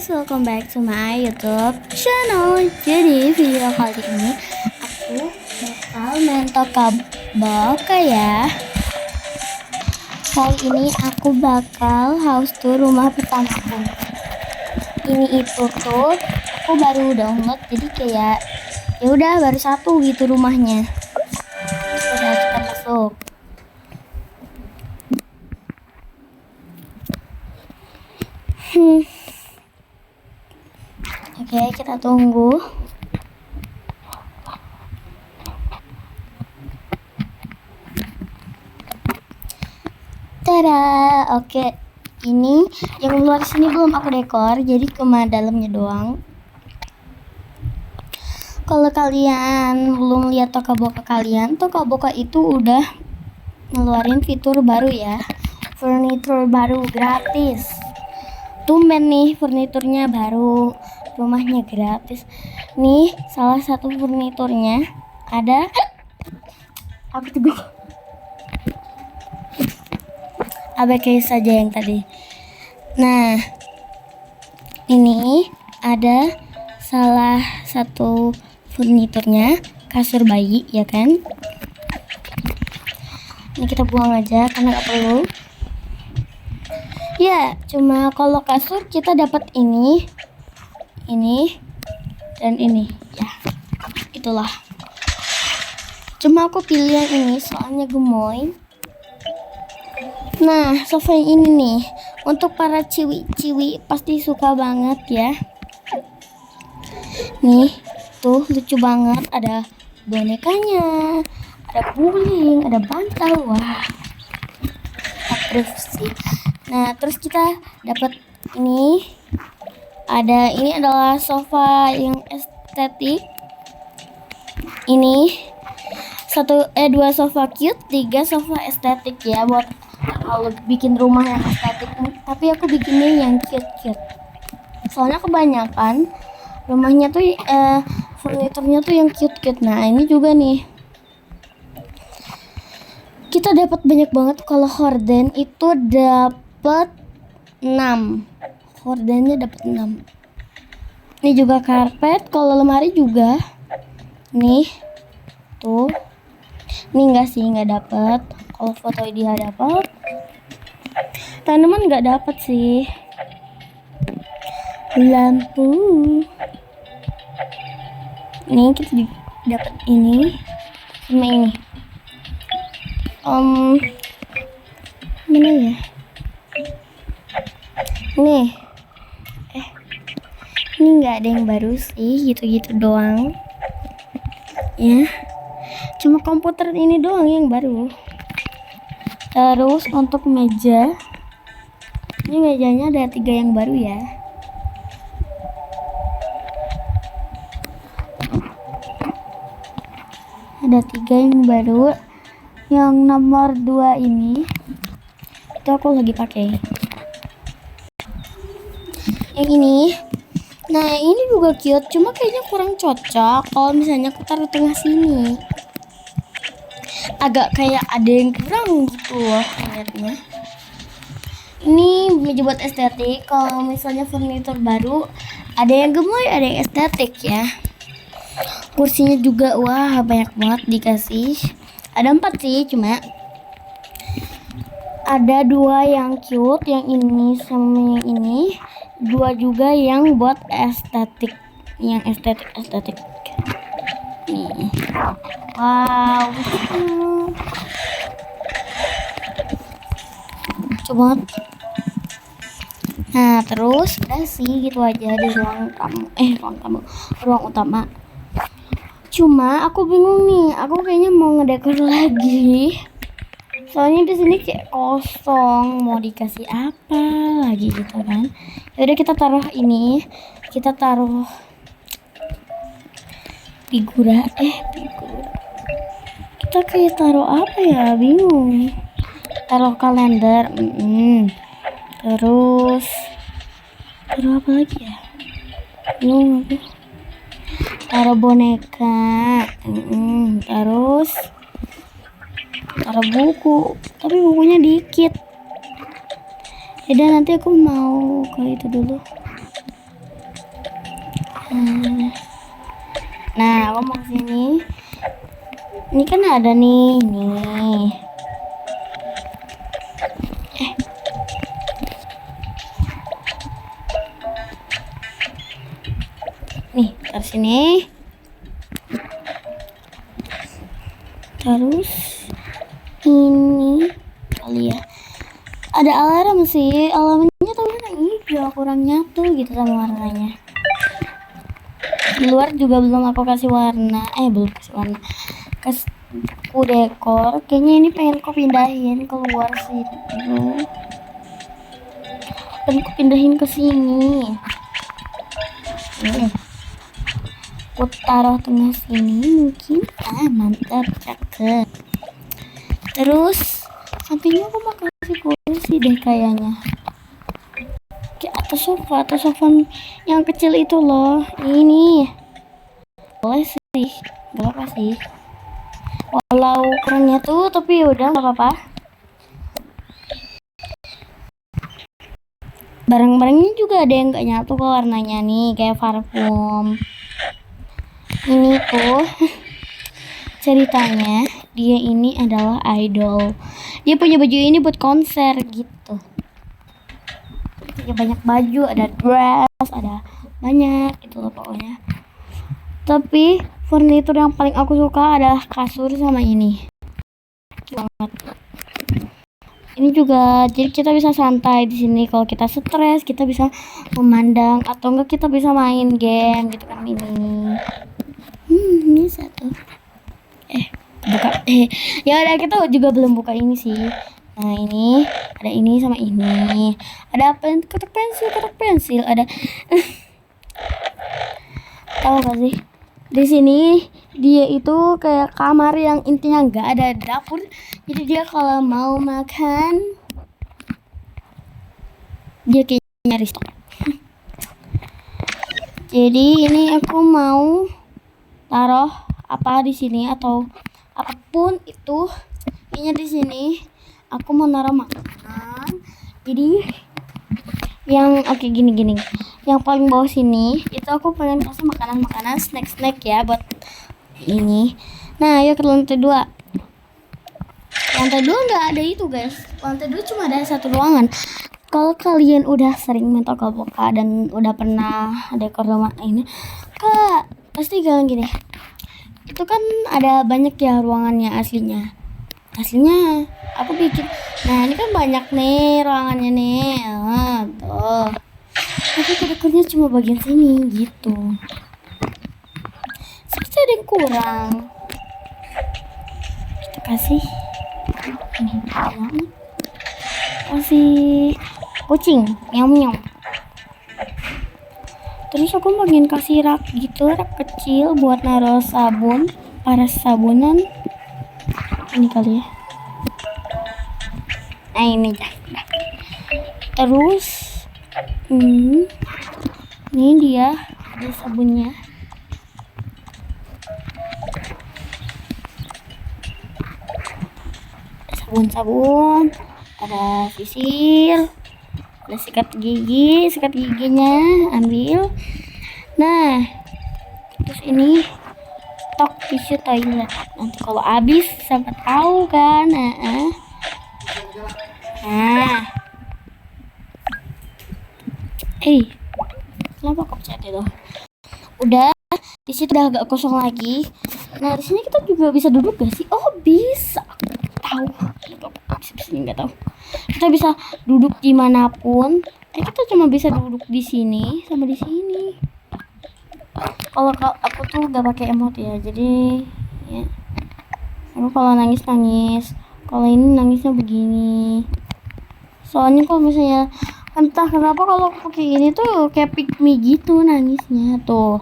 guys, welcome back to my YouTube channel. Jadi video kali ini aku bakal main toka-boka ya. Kali ini aku bakal house tour rumah pertamaku. Ini itu tuh aku baru download, jadi kayak ya udah baru satu gitu rumahnya. Udah kita masuk. Oke, kita tunggu. Tada, oke. Ini yang luar sini belum aku dekor, jadi cuma dalamnya doang. Kalau kalian belum lihat toka-boka kalian, toka-boka itu udah ngeluarin fitur baru ya, furniture baru gratis. Tumben nih furniturnya baru, rumahnya gratis. Nih salah satu furniturnya ada. Aku juga ABK saja yang tadi. Nah, ini ada salah satu furniturnya, kasur bayi ya kan. Ini kita buang aja karena gak perlu. Ya, cuma kalau kasur kita dapat ini, dan ini. Ya, itulah. Cuma aku pilih yang ini soalnya gemoy. Nah, sofa yang ini nih, untuk para ciwi-ciwi pasti suka banget ya. Nih, tuh lucu banget. Ada bonekanya, ada guling, ada bantal. Wah, approve sih. Nah, terus kita dapat ini. Ini adalah sofa yang estetik. Ini dua sofa cute, 3 sofa estetik ya, buat kalau bikin rumah yang estetik. Tapi aku bikinnya yang cute. Soalnya kebanyakan rumahnya tuh furniturnya tuh yang cute. Nah, ini juga nih. Kita dapat banyak banget. Kalau horden itu dapat 6. Hordennya dapat 6. Ini juga karpet. Kalau lemari juga. Nih. Tuh. Ini enggak sih, enggak dapat. Kalau foto dia dapat. Tanaman enggak dapat sih. Lampu. Ini kita dapat ini sama ini. Mana ya? Nih. Ini nggak ada yang baru sih, gitu-gitu doang. Ya. Cuma komputer ini doang yang baru. Terus untuk meja. Ini mejanya ada 3 yang baru ya. Ada 3 yang baru. Yang nomor 2 ini itu aku lagi pakai. Yang ini, nah ini juga cute, cuma kayaknya kurang cocok kalau misalnya aku taruh tengah sini. Agak kayak ada yang kurang gitu loh lihatnya. Ini meja buat estetik. Kalau misalnya furnitur baru, ada yang gemoy, ada yang estetik ya. Kursinya juga wah banyak banget dikasih. Ada 4 sih, cuma ada 2 yang cute, yang ini sama yang ini. 2 juga yang buat estetik, yang estetik. Nih. Wow. Coba. Nah, terus udah sih gitu aja di ruang utama. Cuma aku bingung nih, aku kayaknya mau ngedekor lagi. Soalnya di sini kayak kosong, mau dikasih apa lagi gitu kan. Yaudah kita taruh ini, kita taruh figura. Kita kayak taruh apa ya, bingung. Taruh kalender. Terus taruh apa lagi ya, bingung aku. Taruh boneka. Terus taruh buku, tapi bukunya dikit. Yaudah nanti aku mau ke itu dulu. Nah, aku mau kesini. Ini kan ada nih, nih. Nih, taruh sini. Terus ini kali ya. Ada alarm sih, alarmnya tuh warna hijau, kurang nyatu gitu sama warnanya. Di luar juga belum aku kasih warna, belum kasih warna. Aku dekor, kayaknya ini pengen aku pindahin keluar situ. Pengen aku pindahin ke sini. Aku taruh tengah sini mungkin. Mantap, cakep. Terus sampingnya aku mau kasih kursi deh kayaknya. Atau sofa yang kecil itu loh. Ini boleh sih, gak apa sih. Walau kurangnya tuh, tapi udah gak apa-apa. Barang-barangnya juga ada yang gak nyatu kok warnanya nih, kayak parfum. Ini tuh ceritanya dia ini adalah idol. Dia punya baju ini buat konser gitu. Ya, banyak baju, ada dress, ada banyak gitu loh pokoknya. Tapi furnitur yang paling aku suka adalah kasur sama ini. Banget. Ini juga jadi kita bisa santai di sini. Kalau kita stres, kita bisa memandang atau enggak kita bisa main game gitu kan ini. Ini satu. Buka. Ya udah, kita juga belum buka ini sih. Nah, ini ada ini sama ini. Ada kotak pensil, ada tahu gak sih? Di sini dia itu kayak kamar yang intinya nggak ada dapur. Jadi dia kalau mau makan dia kayak nyari stok. Jadi ini aku mau taruh apa di sini atau apapun itu. Kayaknya di sini aku mau naruh makanan. Jadi yang gini. Yang paling bawah sini itu aku pengen kasih makanan snack ya buat ini. Nah, ayo ke lantai 2. Lantai 2 nggak ada itu guys. Lantai 2 cuma ada satu ruangan. Kalau kalian udah sering main Toka Boka dan udah pernah dekor rumah ini, Kak, pasti bilang gini. Itu kan ada banyak ya ruangannya aslinya aku bikin. Nah, ini kan banyak nih ruangannya nih. Tuh. Tapi dekornya cuma bagian sini gitu. Seperti ada yang kurang. Kita kasih ini kasih kucing meow. Terus aku bagian kasih rak gitu, rak kecil buat naruh sabun, paras sabunan. Ini kali ya. Nah, ini aja. Terus ini dia ada sabunnya. Sabun, ada sisir, ada sikat giginya ambil. Nah, terus ini stok tisu toilet. Nanti kalau habis siapa tahu kan. Kenapa kok pecat itu? Udah, di situ udah agak kosong lagi. Nah, di sini kita juga bisa duduk gak sih? Oh, bisa. Tahu. Di sini nggak tahu. Kita bisa duduk dimanapun. Kita cuma bisa duduk di sini sama di sini. Kalau aku tuh gak pakai emot ya, jadi ya. Aku kalau nangis. Kalau ini nangisnya begini. Soalnya kalau misalnya entah kenapa kalau aku pakai ini tuh kayak pick me gitu nangisnya tuh.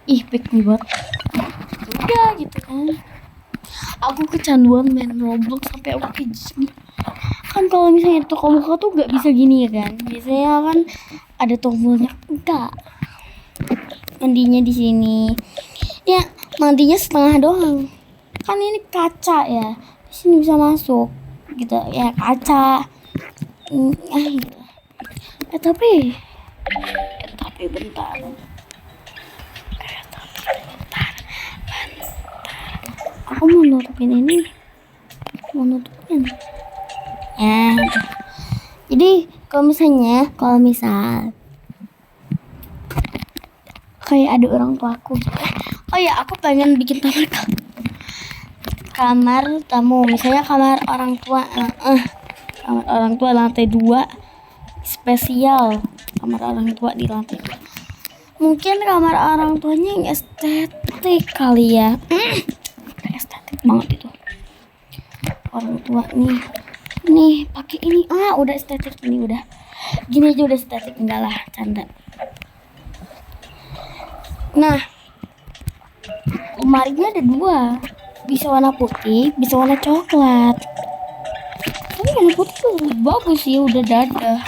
Pick me banget. Udah gitu kan. Aku kecanduan main Roblox sampai aku kayak gini. Kan kalau misalnya kamu tuh gak bisa gini ya kan. Biasanya kan ada tombolnya, enggak. Mandinya di sini. Ya, mandinya setengah doang. Kan ini kaca ya. Di sini bisa masuk gitu ya, kaca. Gitu. Tapi bentar. Aku mau nutupin ini. Ya. Jadi kalau misal kayak ada orang tua aku. Oh ya, aku pengen bikin kamar tamu. Misalnya kamar orang tua. Kamar orang tua lantai 2 spesial. Kamar orang tua di lantai 2. Mungkin kamar orang tuanya yang estetik kali ya. Estetik banget itu. Orang tua nih pakai ini. Udah estetik ini udah. Gini aja udah estetik, enggak lah, canda. Nah, lemarinya ada 2. Bisa warna putih, bisa warna coklat. Tapi warna putih tuh bagus sih, udah dadah.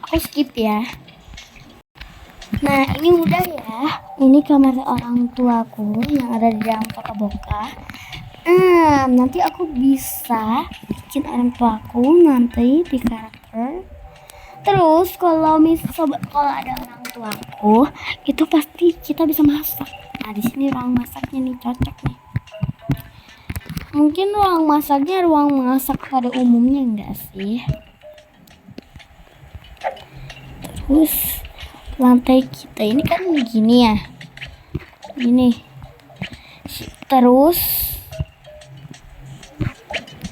Aku skip ya. Nah, ini udah ya. Ini kamar orang tuaku yang ada di dalam kota Boka. Nanti aku bisa bikin orang tuaku nanti di karakter. Terus kalau ada orang tuaku, itu pasti kita bisa masak. Nah, di sini ruang masaknya nih cocok nih. Mungkin ruang masaknya ruang masak pada umumnya enggak sih? Terus lantai kita ini kan begini ya. Ini. Terus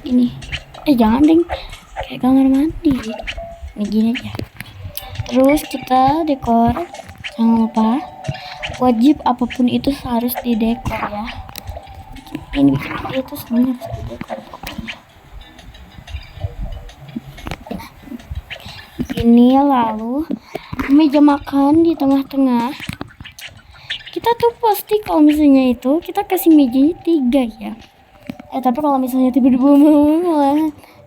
ini. Jangan ding. Kayak kamar mandi. Ini gini aja. Terus kita dekor. Jangan lupa. Wajib apapun itu harus didekor ya. Ini itu semuanya harus didekor pokoknya. Ini lalu meja makan di tengah-tengah. Kita tuh pasti kalau misalnya itu kita kasih mejanya 3 ya. Tapi kalau misalnya tiba-tiba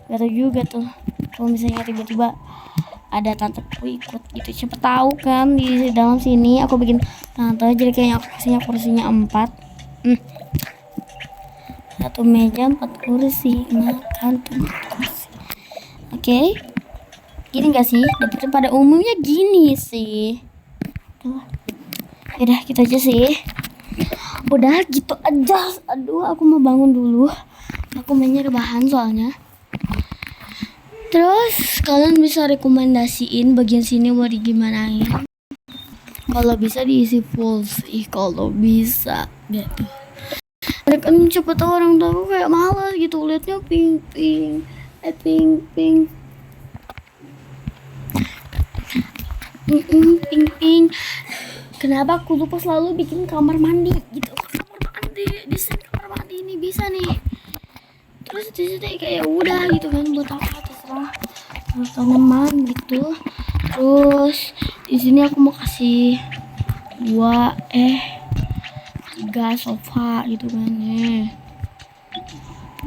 gak tau juga tuh. Kalau misalnya tiba-tiba ada tanteku ikut gitu, siapa tahu kan di dalam sini aku bikin tante, jadi kayaknya aku kasihnya kursinya 4. 1 meja 4 kursi makan 4 kursi. Oke. Gini gak sih? Dapetnya pada umumnya gini sih. Udah gitu aja sih. Udah gitu aja. Aduh, aku mau bangun dulu. Aku mainnya rebahan soalnya. Terus kalian bisa rekomendasiin bagian sini mau digimanain. Kalau bisa diisi full sih, kalau bisa gitu. Mereka cepet tau orang tua aku kayak malas gitu liatnya pink. Kenapa aku lupa selalu bikin kamar mandi gitu. Kamar mandi di sini, kamar mandi ini bisa nih. Terus di sini kayak udah gitu kan, buat apa terserah tanaman gitu. Terus di sini aku mau kasih 3 sofa gitu kan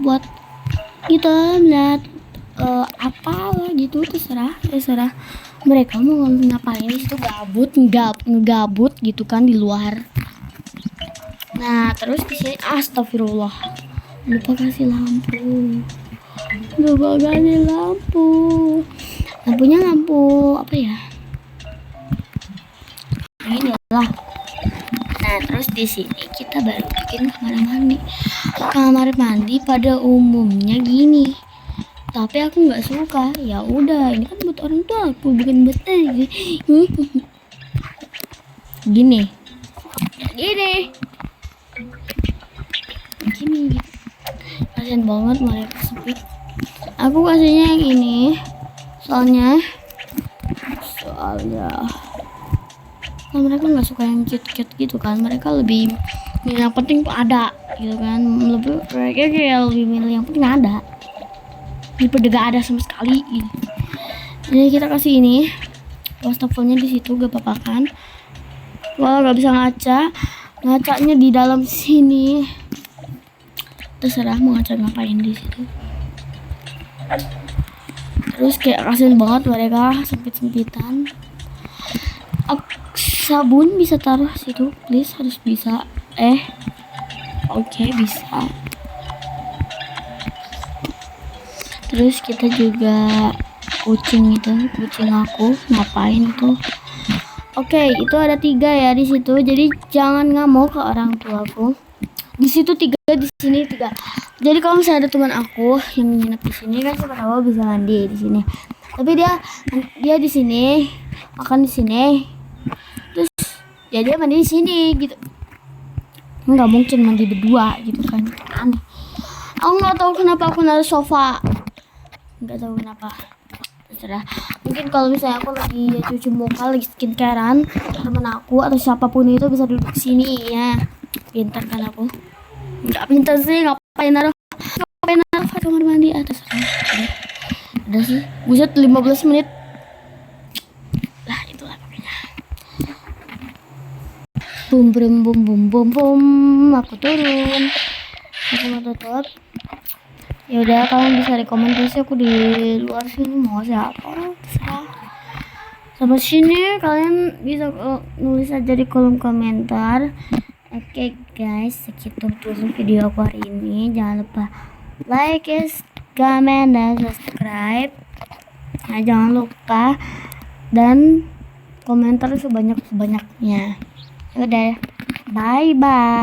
buat kita lihat apa gitu, terserah mereka mau ngapain di situ, ngegabut gitu kan di luar. Nah, terus di sini astagfirullah lupa kasih lampu. Lampunya lampu apa ya, ini lah. Nah, terus di sini kita baru bikin kamar mandi pada umumnya gini, tapi aku nggak suka. Ya udah, ini kan buat orang tua, aku bikin buat gini kasian banget mereka sepi. Aku kasihnya yang ini soalnya mereka nggak suka yang cute gitu kan. Mereka lebih yang penting ada gitu kan. Mereka kayak lebih milih yang penting ada daripada gak ada sama sekali gitu. Jadi kita kasih ini wastafelnya di situ, gak apa-apa kan. Kalau nggak bisa ngacanya di dalam sini, terserah mau ngaca ngapain di situ. Terus kayak kasian banget mereka sempit-sempitan. Sabun bisa taruh situ please, harus bisa. Oke, bisa. Terus kita juga kucing aku ngapain tuh. Oke, itu ada 3 ya di situ. Jadi jangan ngamuk ke orang tuaku. Di situ 3, di sini 3. Jadi kalau misalnya ada teman aku yang nginep di sini kan siapa tahu bisa mandi di sini. Tapi dia di sini, makan di sini. Terus ya dia mandi di sini gitu. Nggak mungkin mandi berdua gitu kan. Aneh. Aku nggak tahu kenapa aku naruh sofa. Nggak tahu kenapa. Terserah. Mungkin kalau misalnya aku lagi cuci muka, lagi skincarean, temen aku atau siapapun itu bisa duduk sini ya. Pintar kan aku? Nggak pintar sih, ngapain naruh kamar mandi atas. Udah sih, buset 15 menit. Lah itulah pokoknya. Bum bum bum bum bum bum, aku turun. Aku mau tutup. Ya udah, kalian bisa rekomendasi aku di luar sini mau siapa, terserah. Sampai sini kalian bisa nulis aja di kolom komentar. Oke guys, segitu dulu video aku hari ini. Jangan lupa like, comment, dan subscribe. Nah, jangan lupa dan komentar sebanyak-banyaknya. Udah, bye bye.